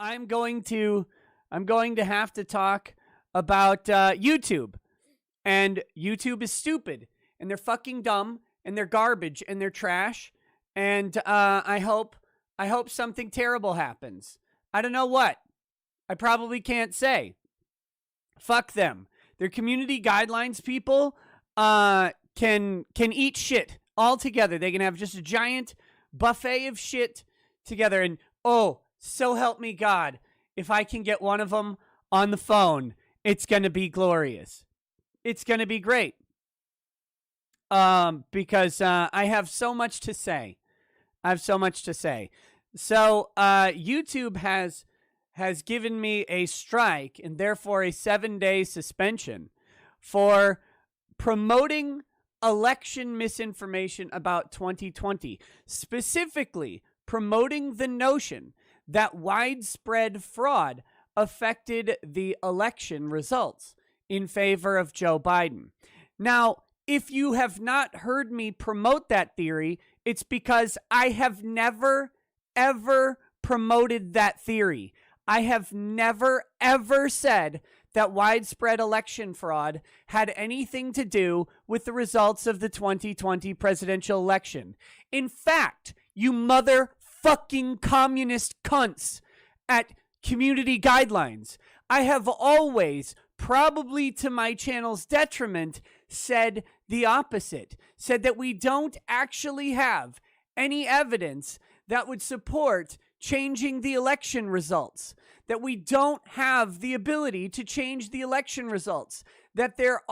I'm going to have to talk about YouTube. And YouTube is stupid, and they're fucking dumb, and they're garbage, and they're trash. And I hope something terrible happens. I don't know what. I probably can't say. Fuck them. Their community guidelines people can eat shit all together. They can have just a giant buffet of shit together. And oh, so help me God, if I can get one of them on the phone, it's going to be glorious. It's going to be great. Because I have so much to say. So YouTube has given me a strike and therefore a 7-day suspension for promoting election misinformation about 2020, specifically promoting the notion that widespread fraud affected the election results in favor of Joe Biden. Now, if you have not heard me promote that theory, it's because I have never, ever promoted that theory. I have never, ever said that widespread election fraud had anything to do with the results of the 2020 presidential election. In fact, you motherfucking communist cunts at Community Guidelines, I have always, probably to my channel's detriment, said the opposite. Said that we don't actually have any evidence that would support changing the election results. That we don't have the ability to change the election results. That there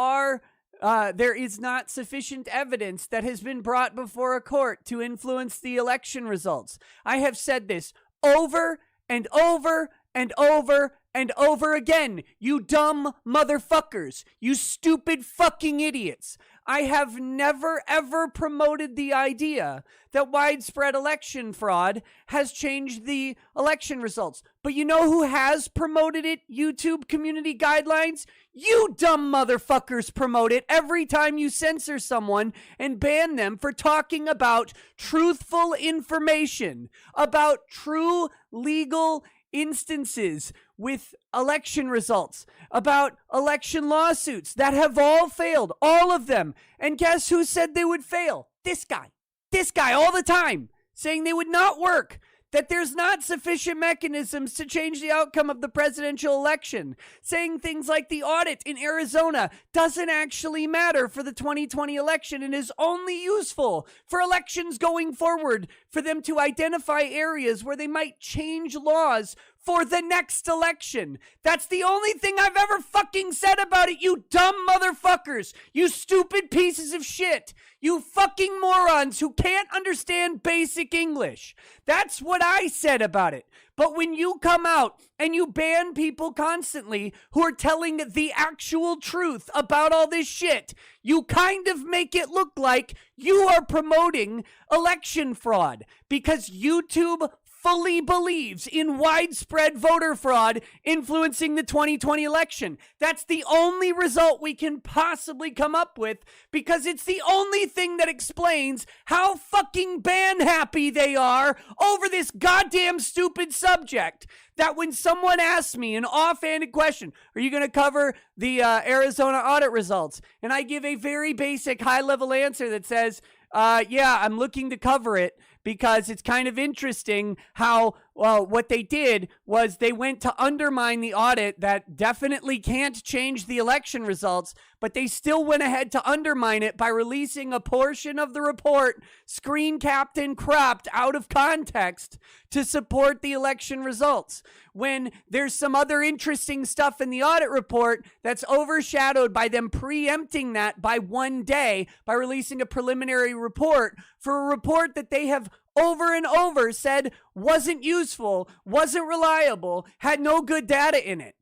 is not sufficient evidence that has been brought before a court to influence the election results. I have said this over and over and over and over again, you dumb motherfuckers, you stupid fucking idiots. I have never ever promoted the idea that widespread election fraud has changed the election results. But you know who has promoted it? YouTube Community Guidelines? You dumb motherfuckers promote it every time you censor someone and ban them for talking about truthful information, about true legal instances with election results, about election lawsuits that have all failed, all of them. And guess who said they would fail? This guy all the time, saying they would not work, that there's not sufficient mechanisms to change the outcome of the presidential election, saying things like the audit in Arizona doesn't actually matter for the 2020 election and is only useful for elections going forward, for them to identify areas where they might change laws for the next election. That's the only thing I've ever fucking said about it, you dumb motherfuckers. You stupid pieces of shit. You fucking morons who can't understand basic English. That's what I said about it. But when you come out and you ban people constantly who are telling the actual truth about all this shit, you kind of make it look like you are promoting election fraud because YouTube fully believes in widespread voter fraud influencing the 2020 election. That's the only result we can possibly come up with because it's the only thing that explains how fucking ban happy they are over this goddamn stupid subject. That when someone asks me an offhanded question, are you going to cover the Arizona audit results? And I give a very basic high-level answer that says, yeah, I'm looking to cover it because it's kind of interesting how, well, what they did was they went to undermine the audit that definitely can't change the election results, but they still went ahead to undermine it by releasing a portion of the report, screen capped and cropped out of context to support the election results. When there's some other interesting stuff in the audit report that's overshadowed by them preempting that by 1 day by releasing a preliminary report for a report that they have over and over said wasn't useful, wasn't reliable, had no good data in it.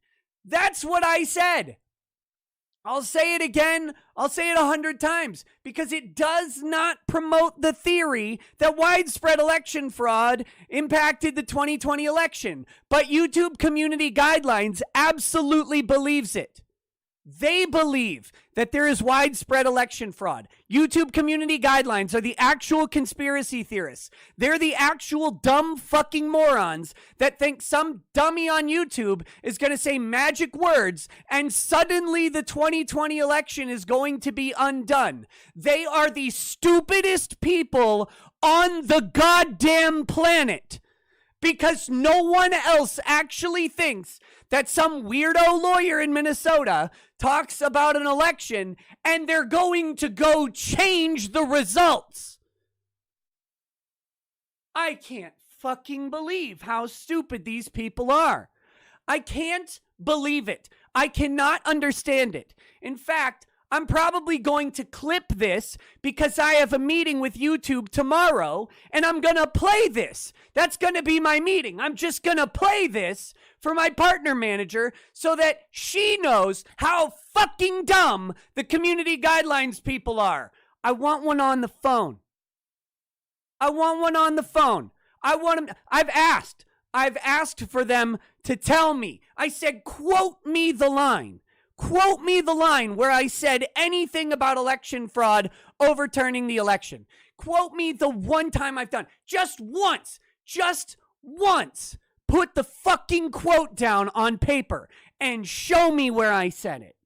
That's what I said. I'll say it again. I'll say it 100 times because it does not promote the theory that widespread election fraud impacted the 2020 election. But YouTube Community Guidelines absolutely believes it. They believe that there is widespread election fraud. YouTube community guidelines are the actual conspiracy theorists. They're the actual dumb fucking morons that think some dummy on YouTube is going to say magic words and suddenly the 2020 election is going to be undone. They are the stupidest people on the goddamn planet. Because no one else actually thinks that some weirdo lawyer in Minnesota talks about an election and they're going to go change the results. I can't fucking believe how stupid these people are. I can't believe it. I cannot understand it. In fact, I'm probably going to clip this because I have a meeting with YouTube tomorrow and I'm going to play this. That's going to be my meeting. I'm just going to play this for my partner manager so that she knows how fucking dumb the community guidelines people are. I want one on the phone. I want one on the phone. I've asked for them to tell me. I said, quote me the line. Quote me the line where I said anything about election fraud overturning the election. Quote me the one time I've done. Just once. Put the fucking quote down on paper and show me where I said it.